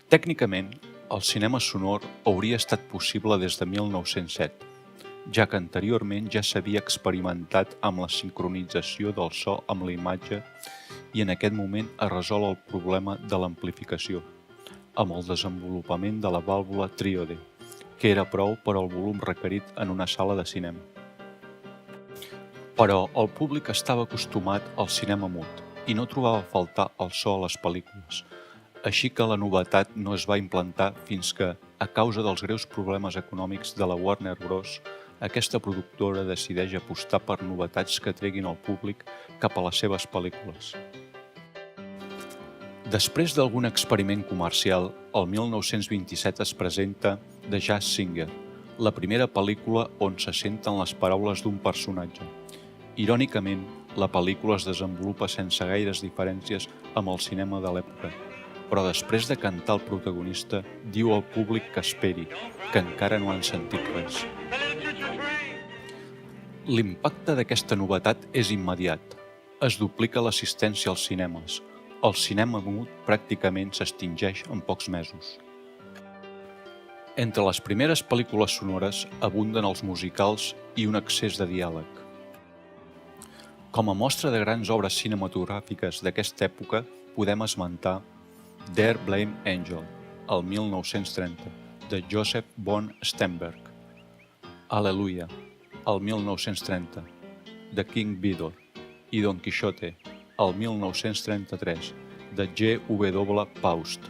Tècnicament, el cinema sonor hauria estat possible des de 1907, ja que anteriorment ja s'havia experimentat amb la sincronització del so amb la imatge i en aquest moment es resol el problema de l'amplificació, amb el desenvolupament de la vàlvula tríode, que era prou per al volum requerit en una sala de cinema. Però el públic estava acostumat al cinema mut i no trobava a faltar el so a les pel·lícules, així que la novetat no es va implantar fins que, a causa dels greus problemes econòmics de la Warner Bros., aquesta productora decideix apostar per novetats que treguin el públic cap a les seves pel·lícules. Després d'algun experiment comercial, el 1927 es presenta The Jazz Singer, la primera pel·lícula on se senten les paraules d'un personatge. Irònicament, la pel·lícula es desenvolupa sense gaires diferències amb el cinema de l'època, però després de cantar el protagonista, diu al públic que esperi, que encara no han sentit res. L'impacte d'aquesta novetat és immediat. Es duplica l'assistència als cinemes. El cinema mut pràcticament s'extingeix en pocs mesos. Entre les primeres pel·lícules sonores abunden els musicals i un excés de diàleg. Com a mostra de grans obres cinematogràfiques d'aquesta època, podem esmentar Der Blame Angel, el 1930, de Joseph von Sternberg, Alleluia, el 1930, de King Vidor, i Don Quixote, el 1933, de G. W. Paust.